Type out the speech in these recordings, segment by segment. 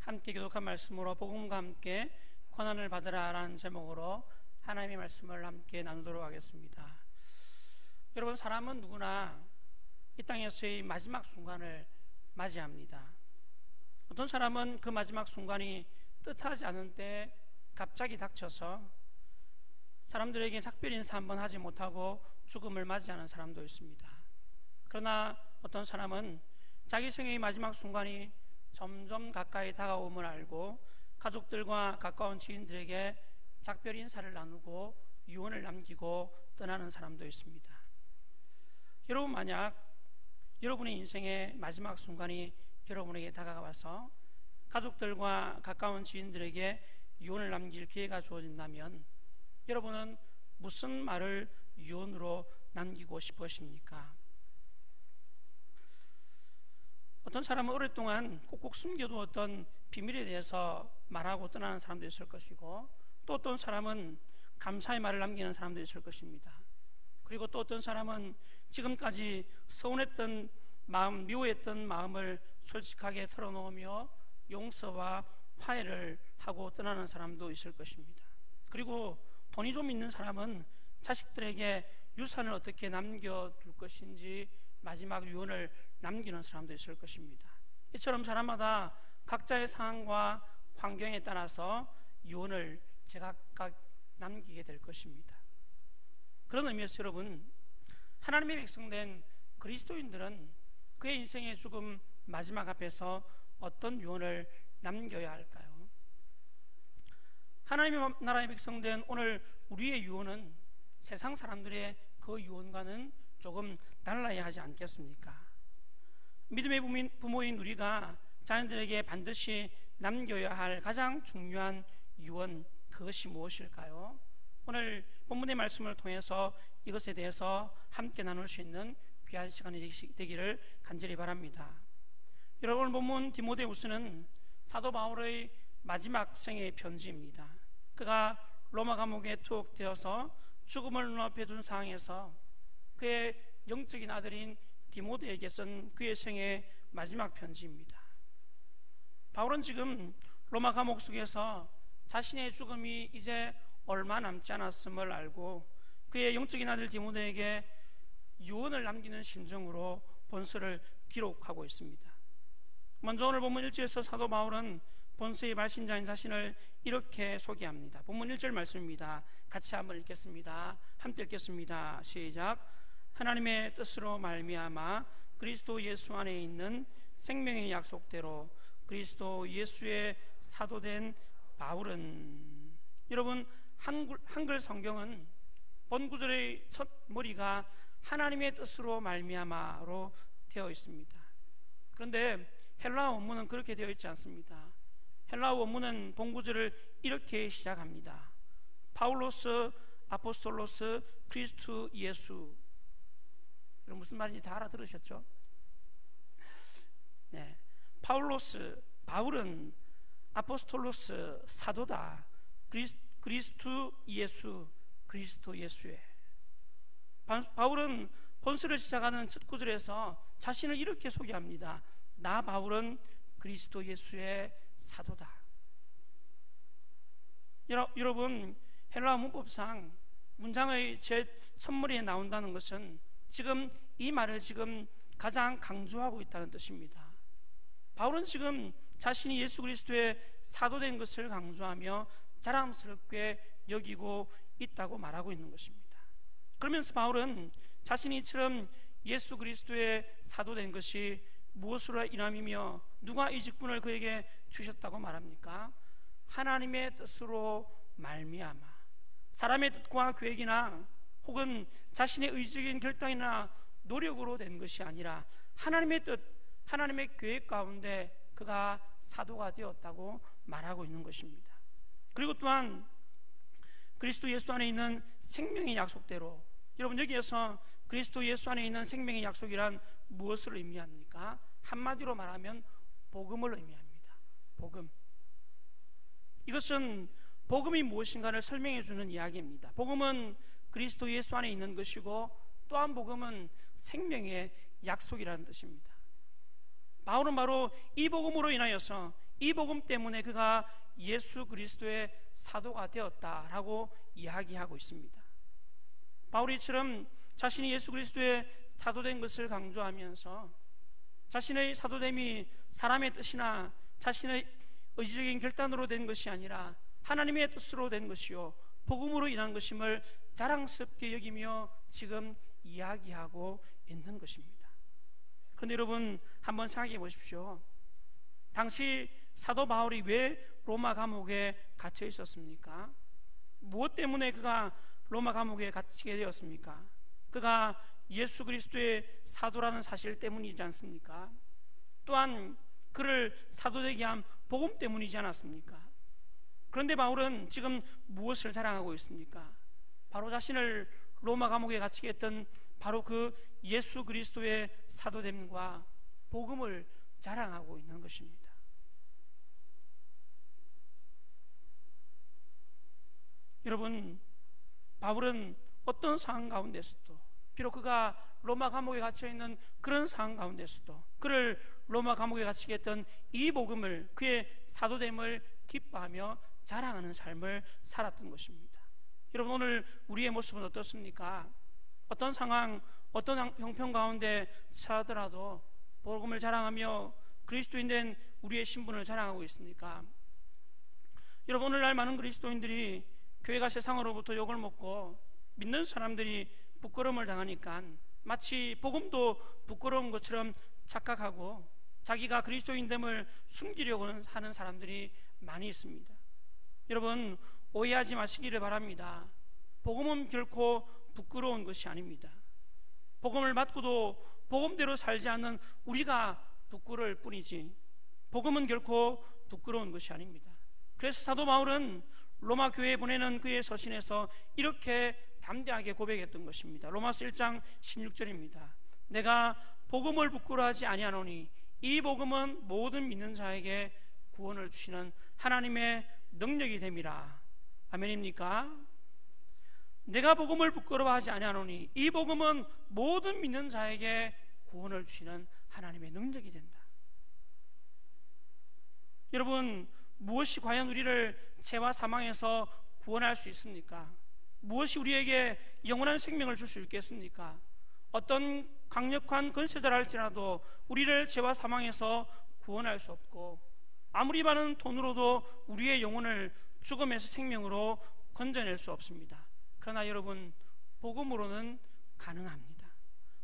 함께 교독한 말씀으로 복음과 함께 고난을 받으라 라는 제목으로 하나님의 말씀을 함께 나누도록 하겠습니다. 여러분, 사람은 누구나 이 땅에서의 마지막 순간을 맞이합니다. 어떤 사람은 그 마지막 순간이 뜻하지 않은 때 갑자기 닥쳐서 사람들에게 작별 인사 한번 하지 못하고 죽음을 맞이하는 사람도 있습니다. 그러나 어떤 사람은 자기 생애의 마지막 순간이 점점 가까이 다가옴을 알고 가족들과 가까운 지인들에게 작별 인사를 나누고 유언을 남기고 떠나는 사람도 있습니다. 여러분, 만약 여러분의 인생의 마지막 순간이 여러분에게 다가와서 가족들과 가까운 지인들에게 유언을 남길 기회가 주어진다면 여러분은 무슨 말을 유언으로 남기고 싶으십니까? 어떤 사람은 오랫동안 꼭꼭 숨겨두었던 비밀에 대해서 말하고 떠나는 사람도 있을 것이고, 또 어떤 사람은 감사의 말을 남기는 사람도 있을 것입니다. 그리고 또 어떤 사람은 지금까지 서운했던 마음, 미워했던 마음을 솔직하게 털어놓으며 용서와 화해를 하고 떠나는 사람도 있을 것입니다. 그리고 돈이 좀 있는 사람은 자식들에게 유산을 어떻게 남겨둘 것인지 마지막 유언을 남기는 사람도 있을 것입니다. 이처럼 사람마다 각자의 상황과 환경에 따라서 유언을 제각각 남기게 될 것입니다. 그런 의미에서 여러분, 하나님의 백성된 그리스도인들은 그의 인생의 죽음 마지막 앞에서 어떤 유언을 남겨야 할까요? 하나님의 나라의 백성된 오늘 우리의 유언은 세상 사람들의 그 유언과는 조금 달라야 하지 않겠습니까? 믿음의 부모인 우리가 자녀들에게 반드시 남겨야 할 가장 중요한 유언, 그것이 무엇일까요? 오늘 본문의 말씀을 통해서 이것에 대해서 함께 나눌 수 있는 귀한 시간이 되기를 간절히 바랍니다. 여러분, 오늘 본문 디모데후서는 사도 바울의 마지막 생애의 편지입니다. 그가 로마 감옥에 투옥되어서 죽음을 눈앞에 둔 상황에서 그의 영적인 아들인 디모데에게 쓴 그의 생애의 마지막 편지입니다. 바울은 지금 로마 감옥 속에서 자신의 죽음이 이제 얼마 남지 않았음을 알고 그의 영적인 아들 디모데에게 유언을 남기는 심정으로 본서를 기록하고 있습니다. 먼저 오늘 본문 1절에서 사도 바울은 본서의 발신자인 자신을 이렇게 소개합니다. 본문 1절 말씀입니다. 같이 한번 읽겠습니다. 함께 읽겠습니다. 시작. 하나님의 뜻으로 말미암아 그리스도 예수 안에 있는 생명의 약속대로 그리스도 예수의 사도된 바울은. 여러분, 한글 성경은 본 구절의 첫 머리가 하나님의 뜻으로 말미암아로 되어 있습니다. 그런데 헬라어 원문은 그렇게 되어 있지 않습니다. 헬라어 원문은 본 구절을 이렇게 시작합니다. 파울로스 아포스톨로스 그리스도 예수. 여러분, 무슨 말인지 다 알아들으셨죠? 네, 바울은 아포스톨로스 사도다. 그리스도 예수, 그리스도 예수의. 바울은 본서를 시작하는 첫 구절에서 자신을 이렇게 소개합니다. 나 바울은 그리스도 예수의 사도다. 여러분, 헬라어 문법상 문장의 제 첫머리에 나온다는 것은 지금 이 말을 지금 가장 강조하고 있다는 뜻입니다. 바울은 지금 자신이 예수 그리스도의 사도된 것을 강조하며 자랑스럽게 여기고 있다고 말하고 있는 것입니다. 그러면서 바울은 자신이 이처럼 예수 그리스도의 사도된 것이 무엇으로 인함이며 누가 이 직분을 그에게 주셨다고 말합니까? 하나님의 뜻으로 말미암아. 사람의 뜻과 계획이나 혹은 자신의 의적인 결단이나 노력으로 된 것이 아니라 하나님의 뜻, 하나님의 계획 가운데 그가 사도가 되었다고 말하고 있는 것입니다. 그리고 또한 그리스도 예수 안에 있는 생명의 약속대로. 여러분, 여기에서 그리스도 예수 안에 있는 생명의 약속이란 무엇을 의미합니까? 한마디로 말하면 복음을 의미합니다. 복음. 이것은 복음이 무엇인가를 설명해 주는 이야기입니다. 복음은 그리스도 예수 안에 있는 것이고 또한 복음은 생명의 약속이라는 뜻입니다. 바울은 바로 이 복음으로 인하여서 이 복음 때문에 그가 예수 그리스도의 사도가 되었다라고 이야기하고 있습니다. 바울이처럼 자신이 예수 그리스도의 사도된 것을 강조하면서 자신의 사도됨이 사람의 뜻이나 자신의 의지적인 결단으로 된 것이 아니라 하나님의 뜻으로 된 것이요 복음으로 인한 것임을 자랑스럽게 여기며 지금 이야기하고 있는 것입니다. 그런데 여러분 한번 생각해 보십시오. 당시 사도 바울이 왜 로마 감옥에 갇혀 있었습니까? 무엇 때문에 그가 로마 감옥에 갇히게 되었습니까? 그가 예수 그리스도의 사도라는 사실 때문이지 않습니까? 또한 그를 사도되게 한 복음 때문이지 않았습니까? 그런데 바울은 지금 무엇을 자랑하고 있습니까? 바로 자신을 로마 감옥에 갇히게 했던 바로 그 예수 그리스도의 사도됨과 복음을 자랑하고 있는 것입니다. 여러분, 바울은 어떤 상황 가운데서도, 비록 그가 로마 감옥에 갇혀있는 그런 상황 가운데서도 그를 로마 감옥에 갇히게 했던 이 복음을, 그의 사도됨을 기뻐하며 자랑하는 삶을 살았던 것입니다. 여러분, 오늘 우리의 모습은 어떻습니까? 어떤 상황, 어떤 형편 가운데 처하더라도 복음을 자랑하며 그리스도인 된 우리의 신분을 자랑하고 있습니까? 여러분, 오늘날 많은 그리스도인들이 교회가 세상으로부터 욕을 먹고 믿는 사람들이 부끄러움을 당하니까 마치 복음도 부끄러운 것처럼 착각하고 자기가 그리스도인됨을 숨기려고 하는 사람들이 많이 있습니다. 여러분, 오해하지 마시기를 바랍니다. 복음은 결코 부끄러운 것이 아닙니다. 복음을 받고도 복음대로 살지 않는 우리가 부끄러울 뿐이지 복음은 결코 부끄러운 것이 아닙니다. 그래서 사도 바울은 로마 교회에 보내는 그의 서신에서 이렇게 담대하게 고백했던 것입니다. 로마서 1장 16절입니다. 내가 복음을 부끄러워하지 아니하노니 이 복음은 모든 믿는 자에게 구원을 주시는 하나님의 능력이 됨이라. 아멘입니까? 내가 복음을 부끄러워하지 아니하노니 이 복음은 모든 믿는 자에게 구원을 주시는 하나님의 능력이 된다. 여러분, 무엇이 과연 우리를 죄와 사망에서 구원할 수 있습니까? 무엇이 우리에게 영원한 생명을 줄 수 있겠습니까? 어떤 강력한 권세자라 할지라도 우리를 죄와 사망에서 구원할 수 없고 아무리 많은 돈으로도 우리의 영혼을 죽음에서 생명으로 건져낼 수 없습니다. 그러나 여러분, 복음으로는 가능합니다.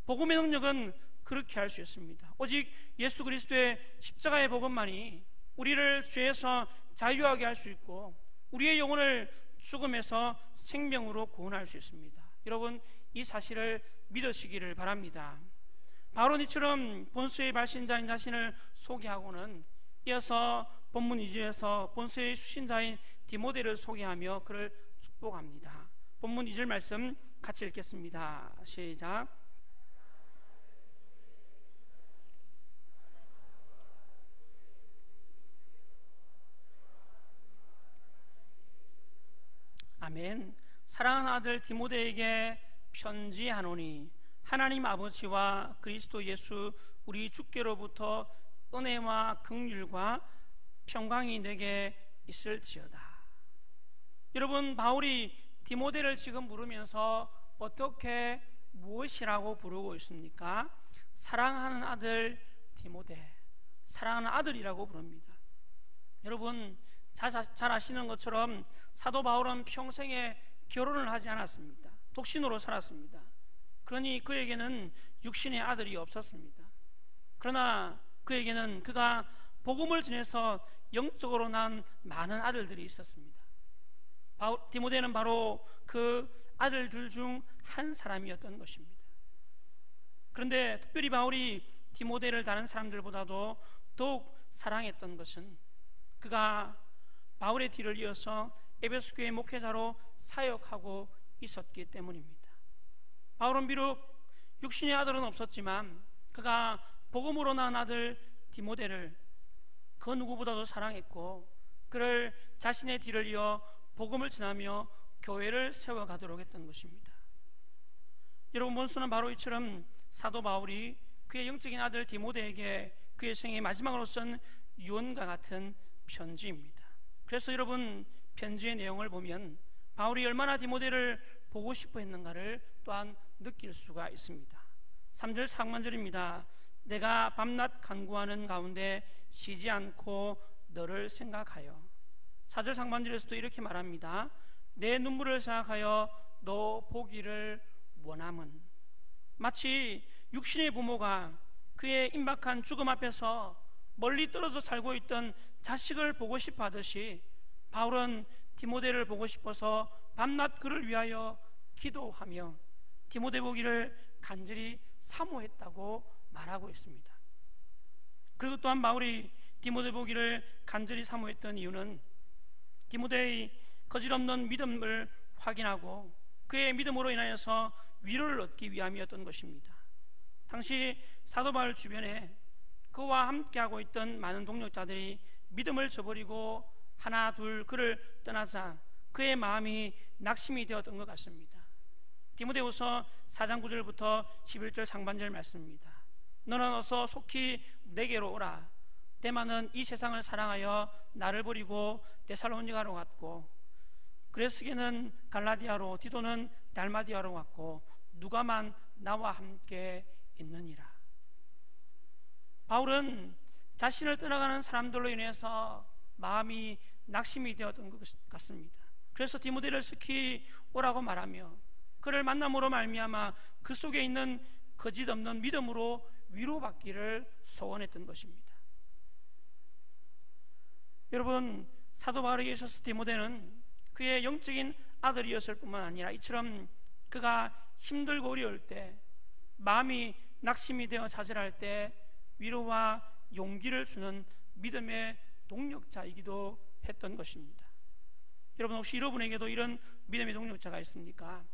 복음의 능력은 그렇게 할 수 있습니다. 오직 예수 그리스도의 십자가의 복음만이 우리를 죄에서 자유하게 할 수 있고 우리의 영혼을 죽음에서 생명으로 구원할 수 있습니다. 여러분, 이 사실을 믿으시기를 바랍니다. 바로 이처럼 본수의 발신자인 자신을 소개하고는 이어서 본문 2절에서 본수의 수신자인 디모데를 소개하며 그를 축복합니다. 본문 2절 말씀 같이 읽겠습니다. 시작. 아멘. 사랑하는 아들 디모데에게 편지하노니 하나님 아버지와 그리스도 예수 우리 주께로부터 은혜와 긍휼과 평강이 내게 있을지어다. 여러분, 바울이 디모데를 지금 부르면서 어떻게 무엇이라고 부르고 있습니까? 사랑하는 아들 디모데, 사랑하는 아들이라고 부릅니다. 여러분, 잘 아시는 것처럼 사도 바울은 평생에 결혼을 하지 않았습니다. 독신으로 살았습니다. 그러니 그에게는 육신의 아들이 없었습니다. 그러나 그에게는 그가 복음을 전해서 영적으로 낳은 많은 아들들이 있었습니다. 디모데는 바로 그 아들들 중 한 사람이었던 것입니다. 그런데 특별히 바울이 디모데를 다른 사람들보다도 더욱 사랑했던 것은 그가 바울의 뒤를 이어서 에베소 교회 목회자로 사역하고 있었기 때문입니다. 바울은 비록 육신의 아들은 없었지만 그가 복음으로 낳은 아들 디모데를 그 누구보다도 사랑했고 그를 자신의 뒤를 이어 복음을 전하며 교회를 세워가도록 했던 것입니다. 여러분, 본수는 바로 이처럼 사도 바울이 그의 영적인 아들 디모데에게 그의 생의 마지막으로 쓴 유언과 같은 편지입니다. 그래서 여러분, 편지의 내용을 보면 바울이 얼마나 디모데를 보고 싶어 했는가를 또한 느낄 수가 있습니다. 3절 상반절입니다. 내가 밤낮 간구하는 가운데 쉬지 않고 너를 생각하여. 4절 상반절에서도 이렇게 말합니다. 내 눈물을 생각하여 너 보기를 원함은. 마치 육신의 부모가 그의 임박한 죽음 앞에서 멀리 떨어져 살고 있던 자식을 보고 싶어 하듯이 바울은 디모데를 보고 싶어서 밤낮 그를 위하여 기도하며 디모데 보기를 간절히 사모했다고 말하고 있습니다. 그리고 또한 바울이 디모데 보기를 간절히 사모했던 이유는 디모데의 거짓없는 믿음을 확인하고 그의 믿음으로 인하여서 위로를 얻기 위함이었던 것입니다. 당시 사도 바울 주변에 그와 함께하고 있던 많은 동력자들이 믿음을 저버리고 하나 둘 그를 떠나자 그의 마음이 낙심이 되었던 것 같습니다. 디모데후서 4장 9절부터 11절 상반절 말씀입니다. 너는 어서 속히 내게로 오라. 데마는 이 세상을 사랑하여 나를 버리고 데살로니가로 갔고 그레스게는 갈라디아로 디도는 달마디아로 갔고 누가만 나와 함께 있느니라. 바울은 자신을 떠나가는 사람들로 인해서 마음이 낙심이 되었던 것 같습니다. 그래서 디모데를 속히 오라고 말하며 그를 만남으로 말미암아 그 속에 있는 거짓 없는 믿음으로 위로받기를 소원했던 것입니다. 여러분, 사도 바울에게 있어서 디모데는 그의 영적인 아들이었을 뿐만 아니라 이처럼 그가 힘들고 어려울 때, 마음이 낙심이 되어 좌절할 때 위로와 용기를 주는 믿음의 동력자이기도 했던 것입니다. 여러분, 혹시 여러분에게도 이런 믿음의 동력자가 있습니까?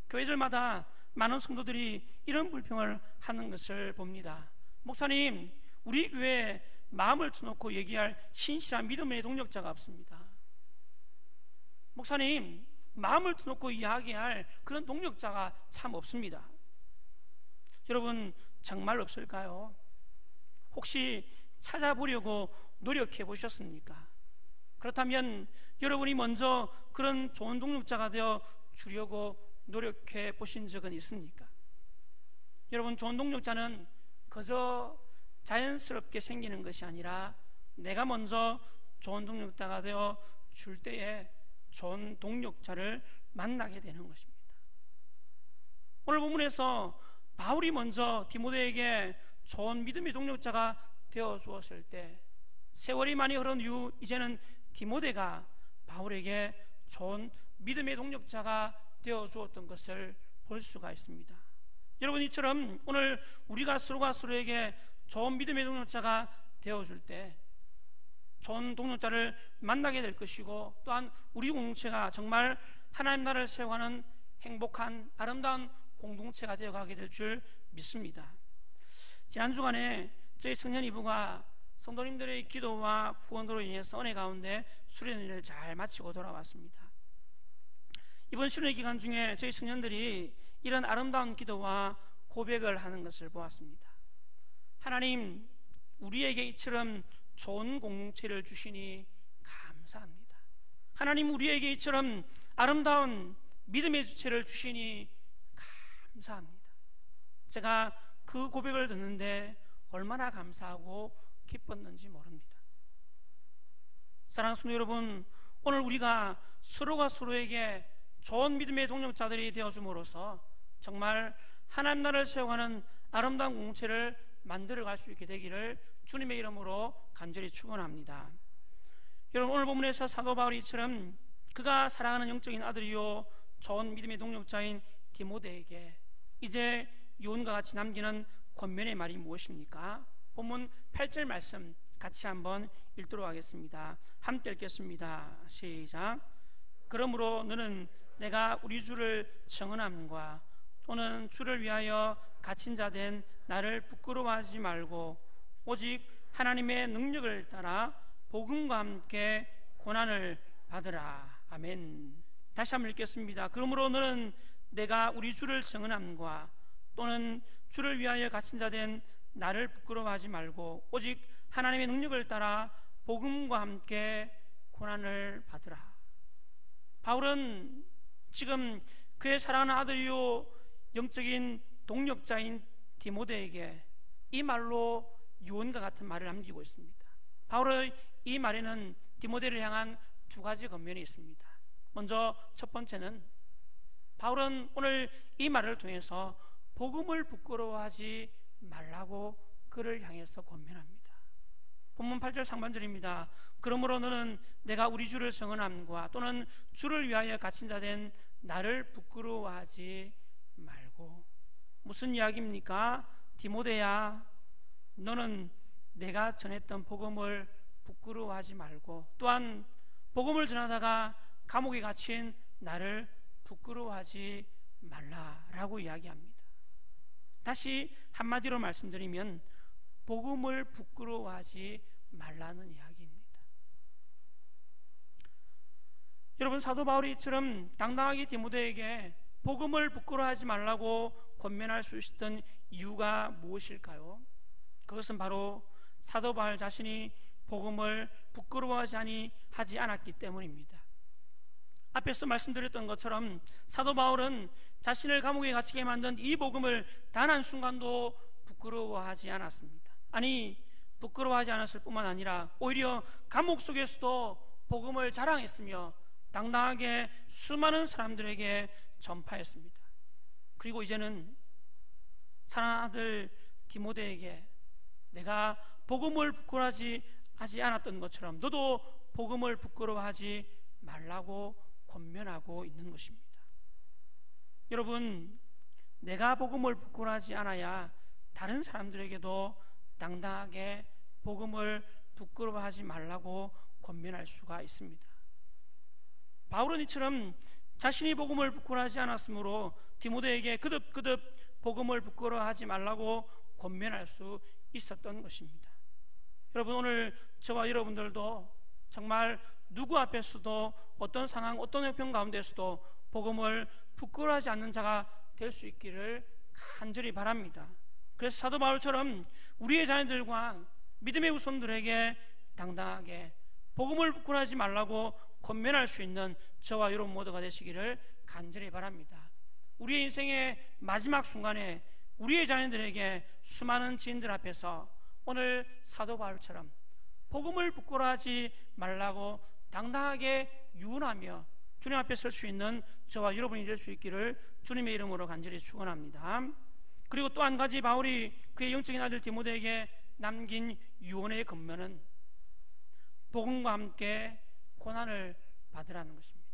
교회들마다 많은 성도들이 이런 불평을 하는 것을 봅니다. 목사님, 우리 교회에 마음을 터놓고 얘기할 신실한 믿음의 동력자가 없습니다. 목사님, 마음을 터놓고 이야기할 그런 동력자가 참 없습니다. 여러분, 정말 없을까요? 혹시 찾아보려고 노력해 보셨습니까? 그렇다면 여러분이 먼저 그런 좋은 동력자가 되어 주려고 노력해 보신 적은 있습니까? 여러분, 좋은 동력자는 그저 자연스럽게 생기는 것이 아니라 내가 먼저 좋은 동력자가 되어 줄 때에 좋은 동력자를 만나게 되는 것입니다. 오늘 본문에서 바울이 먼저 디모데에게 좋은 믿음의 동력자가 되어 주었을 때 세월이 많이 흐른 이후 이제는 디모데가 바울에게 좋은 믿음의 동력자가 되어 주었던 것을 볼 수가 있습니다. 여러분, 이처럼 오늘 우리가 서로가 서로에게 좋은 믿음의 동력자가 되어줄 때 좋은 동력자를 만나게 될 것이고 또한 우리 공동체가 정말 하나님 나라를 세워가는 행복한 아름다운 공동체가 되어가게 될 줄 믿습니다. 지난 주간에 저희 청년 이부가 성도님들의 기도와 후원으로 인해서 은혜 가운데 수련회를 잘 마치고 돌아왔습니다. 이번 수련회 기간 중에 저희 청년들이 이런 아름다운 기도와 고백을 하는 것을 보았습니다. 하나님, 우리에게 이처럼 좋은 공동체를 주시니 감사합니다. 하나님, 우리에게 이처럼 아름다운 믿음의 주체를 주시니 감사합니다. 제가 그 고백을 듣는데 얼마나 감사하고 기뻤는지 모릅니다. 사랑하는 성도 여러분, 오늘 우리가 서로가 서로에게 좋은 믿음의 동력자들이 되어줌으로써 정말 하나님 나라를 세워가는 아름다운 공동체를 만들어갈 수 있게 되기를 주님의 이름으로 간절히 축원합니다. 여러분, 오늘 본문에서 사도 바울이처럼 그가 사랑하는 영적인 아들이요 좋은 믿음의 동력자인 디모데에게 이제 유언과 같이 남기는 권면의 말이 무엇입니까? 본문 8절 말씀 같이 한번 읽도록 하겠습니다. 함께 읽겠습니다. 시작. 그러므로 너는 내가 우리 주를 청언함과 또는 주를 위하여 갇힌 자 된 나를 부끄러워하지 말고 오직 하나님의 능력을 따라 복음과 함께 고난을 받으라. 아멘. 다시 한번 읽겠습니다. 그러므로 너는 내가 우리 주를 청언함과 또는 주를 위하여 갇힌 자 된 나를 부끄러워하지 말고 오직 하나님의 능력을 따라 복음과 함께 고난을 받으라. 바울은 지금 그의 사랑하는 아들이요 영적인 동력자인 디모데에게 이 말로 유언과 같은 말을 남기고 있습니다. 바울의 이 말에는 디모데를 향한 두 가지 겉면이 있습니다. 먼저 첫 번째는 바울은 오늘 이 말을 통해서 복음을 부끄러워하지 말라고 그를 향해서 권면합니다. 본문 8절 상반절입니다. 그러므로 너는 내가 우리 주를 성언함과 또는 주를 위하여 갇힌 자 된 나를 부끄러워하지 말고. 무슨 이야기입니까? 디모데야, 너는 내가 전했던 복음을 부끄러워하지 말고, 또한 복음을 전하다가 감옥에 갇힌 나를 부끄러워하지 말라라고 이야기합니다. 다시 한마디로 말씀드리면 복음을 부끄러워하지 말라는 이야기입니다. 여러분, 사도 바울이 이처럼 당당하게 디모데에게 복음을 부끄러워하지 말라고 권면할 수 있었던 이유가 무엇일까요? 그것은 바로 사도 바울 자신이 복음을 부끄러워하지 않았기 때문입니다. 앞에서 말씀드렸던 것처럼 사도 바울은 자신을 감옥에 갇히게 만든 이 복음을 단 한순간도 부끄러워하지 않았습니다. 아니, 부끄러워하지 않았을 뿐만 아니라 오히려 감옥 속에서도 복음을 자랑했으며 당당하게 수많은 사람들에게 전파했습니다. 그리고 이제는 사랑하는 아들 디모데에게 내가 복음을 부끄러워하지 않았던 것처럼 너도 복음을 부끄러워하지 말라고 권면하고 있는 것입니다. 여러분, 내가 복음을 부끄러워하지 않아야 다른 사람들에게도 당당하게 복음을 부끄러워하지 말라고 권면할 수가 있습니다. 바울은 이처럼 자신이 복음을 부끄러워하지 않았으므로 디모데에게 그득그득 복음을 부끄러워하지 말라고 권면할 수 있었던 것입니다. 여러분, 오늘 저와 여러분들도 정말 누구 앞에서도 어떤 상황, 어떤 형편 가운데서도 복음을 부끄러워하지 않는 자가 될 수 있기를 간절히 바랍니다. 그래서 사도 바울처럼 우리의 자녀들과 믿음의 후손들에게 당당하게 복음을 부끄러워하지 말라고 권면할 수 있는 저와 여러분 모두가 되시기를 간절히 바랍니다. 우리의 인생의 마지막 순간에 우리의 자녀들에게 수많은 지인들 앞에서 오늘 사도 바울처럼 복음을 부끄러워하지 말라고 당당하게 유언하며 주님 앞에 설 수 있는 저와 여러분이 될 수 있기를 주님의 이름으로 간절히 축원합니다. 그리고 또 한 가지 바울이 그의 영적인 아들 디모데에게 남긴 유언의 근면은 복음과 함께 고난을 받으라는 것입니다.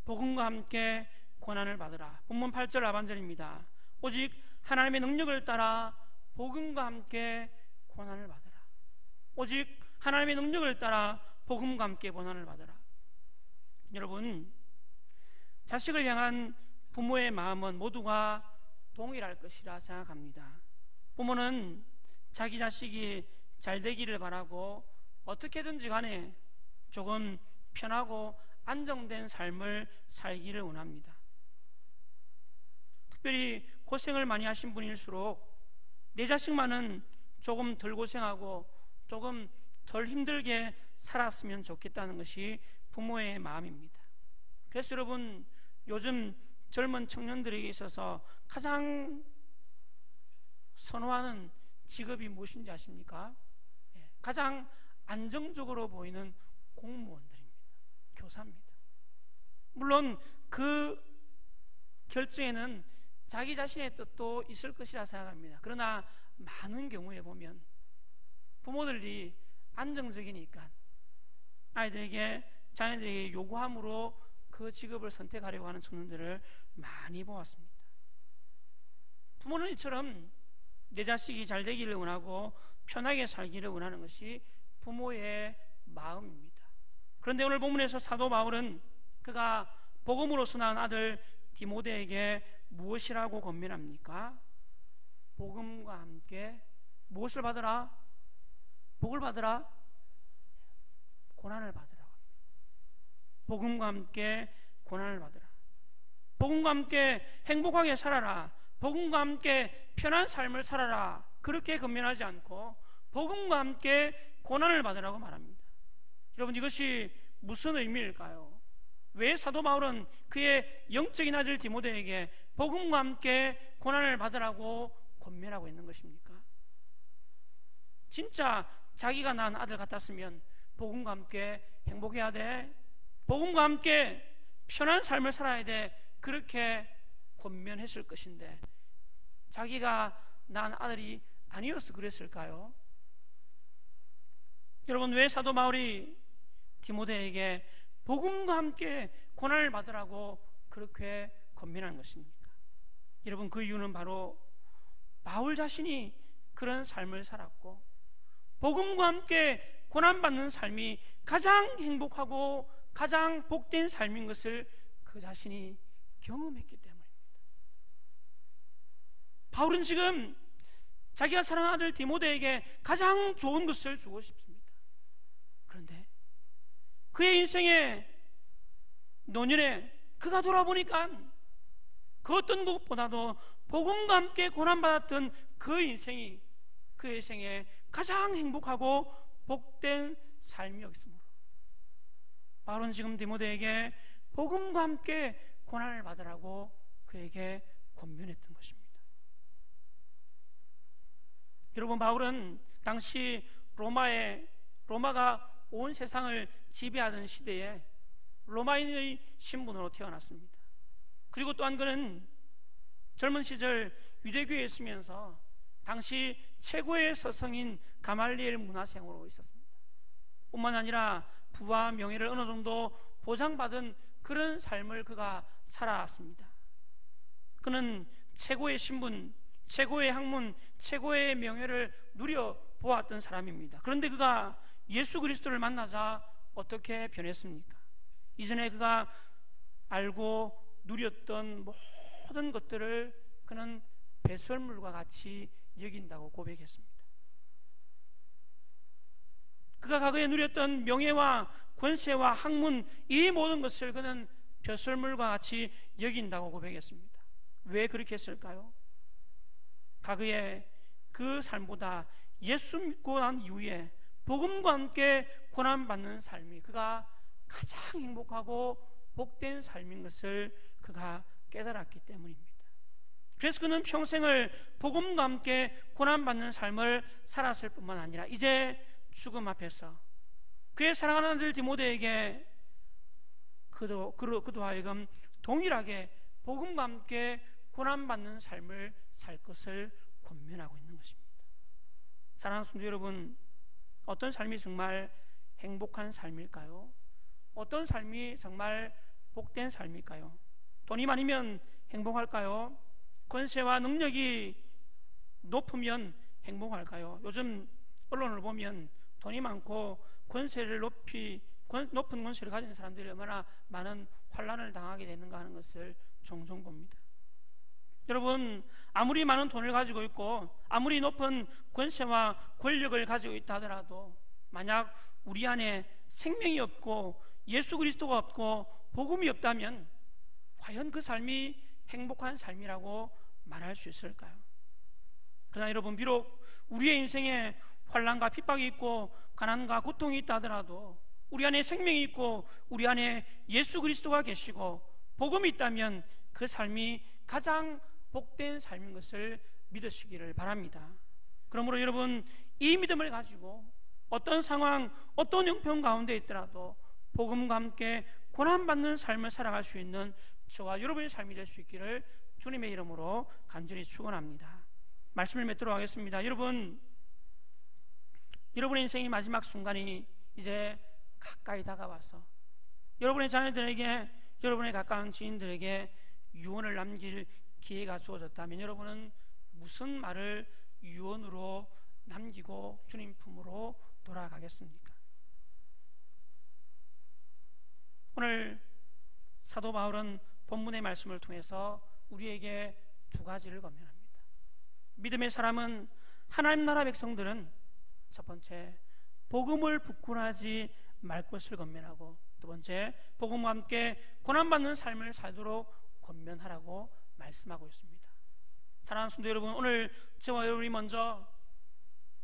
복음과 함께 고난을 받으라. 본문 8절 하반절입니다. 오직 하나님의 능력을 따라 복음과 함께 고난을 받으라. 오직 하나님의 능력을 따라 복음과 함께 고난을 받으라. 여러분, 자식을 향한 부모의 마음은 모두가 동일할 것이라 생각합니다. 부모는 자기 자식이 잘 되기를 바라고 어떻게든지 간에 조금 편하고 안정된 삶을 살기를 원합니다. 특별히 고생을 많이 하신 분일수록 내 자식만은 조금 덜 고생하고 조금 덜 힘들게 살았으면 좋겠다는 것이 부모의 마음입니다. 그래서 여러분, 요즘 젊은 청년들에게 있어서 가장 선호하는 직업이 무엇인지 아십니까? 가장 안정적으로 보이는 공무원들입니다. 교사입니다. 물론 그 결정에는 자기 자신의 뜻도 있을 것이라 생각합니다. 그러나 많은 경우에 보면 부모들이 안정적이니까 아이들에게, 자녀들에게 요구함으로 그 직업을 선택하려고 하는 청년들을 많이 보았습니다. 부모는 이처럼 내 자식이 잘 되기를 원하고 편하게 살기를 원하는 것이 부모의 마음입니다. 그런데 오늘 본문에서 사도 바울은 그가 복음으로서 낳은 아들 디모데에게 무엇이라고 권면합니까? 복음과 함께 무엇을 받으라? 복을 받으라? 고난을 받으라. 복음과 함께 고난을 받으라. 복음과 함께 행복하게 살아라. 복음과 함께 편한 삶을 살아라. 그렇게 권면하지 않고 복음과 함께 고난을 받으라고 말합니다. 여러분, 이것이 무슨 의미일까요? 왜 사도 바울은 그의 영적인 아들 디모데에게 복음과 함께 고난을 받으라고 권면하고 있는 것입니까? 진짜 자기가 낳은 아들 같았으면 복음과 함께 행복해야 돼, 복음과 함께 편한 삶을 살아야 돼, 그렇게 권면했을 것인데 자기가 낳은 아들이 아니어서 그랬을까요? 여러분, 왜 사도 바울이 디모데에게 복음과 함께 고난을 받으라고 그렇게 권면한 것입니까? 여러분, 그 이유는 바로 바울 자신이 그런 삶을 살았고 복음과 함께 고난받는 삶이 가장 행복하고 가장 복된 삶인 것을 그 자신이 경험했기 때문입니다. 바울은 지금 자기가 사랑하는 아들 디모데에게 가장 좋은 것을 주고 싶습니다. 그런데 그의 인생의 노년에 그가 돌아보니까 그 어떤 것보다도 복음과 함께 고난받았던 그 인생이 그의 인생에 가장 행복하고 복된 삶이었으므로 바울은 지금 디모데에게 복음과 함께 고난을 받으라고 그에게 권면했던 것입니다. 여러분, 바울은 당시 로마가 온 세상을 지배하던 시대에 로마인의 신분으로 태어났습니다. 그리고 또한 그는 젊은 시절 유대교에 있으면서 당시 최고의 서성인 가말리엘 문화생으로 있었습니다. 뿐만 아니라 부와 명예를 어느 정도 보장받은 그런 삶을 그가 살아왔습니다. 그는 최고의 신분, 최고의 학문, 최고의 명예를 누려보았던 사람입니다. 그런데 그가 예수 그리스도를 만나자 어떻게 변했습니까? 이전에 그가 알고 누렸던 모든 것들을 그는 배설물과 같이 여긴다고 고백했습니다. 그가 과거에 누렸던 명예와 권세와 학문, 이 모든 것을 그는 배설물과 같이 여긴다고 고백했습니다. 왜 그렇게 했을까요? 과거의 그 삶보다 예수 믿고 난 이후에 복음과 함께 고난받는 삶이 그가 가장 행복하고 복된 삶인 것을 그가 깨달았기 때문입니다. 그래서 그는 평생을 복음과 함께 고난받는 삶을 살았을 뿐만 아니라 이제 죽음 앞에서 그의 사랑하는 아들 디모데에게 그도 하여금 동일하게 복음과 함께 고난받는 삶을 살 것을 권면하고 있는 것입니다. 사랑하는 성도 여러분, 어떤 삶이 정말 행복한 삶일까요? 어떤 삶이 정말 복된 삶일까요? 돈이 많으면 행복할까요? 권세와 능력이 높으면 행복할까요? 요즘 언론을 보면 돈이 많고 권세를 높은 권세를 가진 사람들이 얼마나 많은 환난을 당하게 되는가 하는 것을 종종 봅니다. 여러분, 아무리 많은 돈을 가지고 있고 아무리 높은 권세와 권력을 가지고 있다 하더라도 만약 우리 안에 생명이 없고 예수 그리스도가 없고 복음이 없다면 과연 그 삶이 행복한 삶이라고 말할 수 있을까요? 그러나 여러분, 비록 우리의 인생에 환난과 핍박이 있고 가난과 고통이 있다 하더라도 우리 안에 생명이 있고 우리 안에 예수 그리스도가 계시고 복음이 있다면 그 삶이 가장 복된 삶인 것을 믿으시기를 바랍니다. 그러므로 여러분, 이 믿음을 가지고 어떤 상황, 어떤 형편 가운데 있더라도 복음과 함께 고난받는 삶을 살아갈 수 있는 저와 여러분의 삶이 될 수 있기를 주님의 이름으로 간절히 축원합니다. 말씀을 맺도록 하겠습니다. 여러분, 여러분의 인생의 마지막 순간이 이제 가까이 다가와서 여러분의 자녀들에게, 여러분의 가까운 지인들에게 유언을 남길 기회가 주어졌다면 여러분은 무슨 말을 유언으로 남기고 주님 품으로 돌아가겠습니까? 오늘 사도 바울은 본문의 말씀을 통해서 우리에게 두 가지를 권면합니다. 믿음의 사람은, 하나님 나라 백성들은 첫 번째, 복음을 부끄러워하지 말 것을 권면하고, 두 번째, 복음과 함께 고난받는 삶을 살도록 권면하라고 말씀하고 있습니다. 사랑하는 성도 여러분, 오늘 저와 여러분이 먼저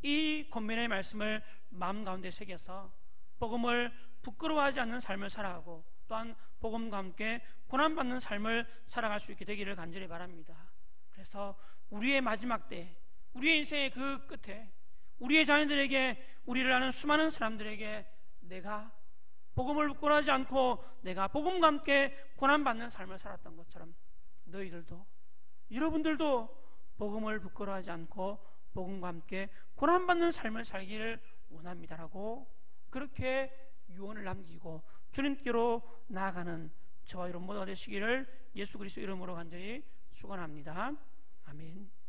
이 권면의 말씀을 마음 가운데 새겨서 복음을 부끄러워하지 않는 삶을 살아가고 또한 복음과 함께 고난받는 삶을 살아갈 수 있게 되기를 간절히 바랍니다. 그래서 우리의 마지막 때, 우리의 인생의 그 끝에 우리의 자녀들에게, 우리를 아는 수많은 사람들에게 내가 복음을 부끄러워하지 않고 내가 복음과 함께 고난받는 삶을 살았던 것처럼 너희들도, 여러분들도 복음을 부끄러워하지 않고 복음과 함께 고난받는 삶을 살기를 원합니다라고 그렇게 유언을 남기고 주님께로 나아가는 저와 여러분 모두가 되시기를 예수 그리스도 이름으로 간절히 축원합니다. 아멘.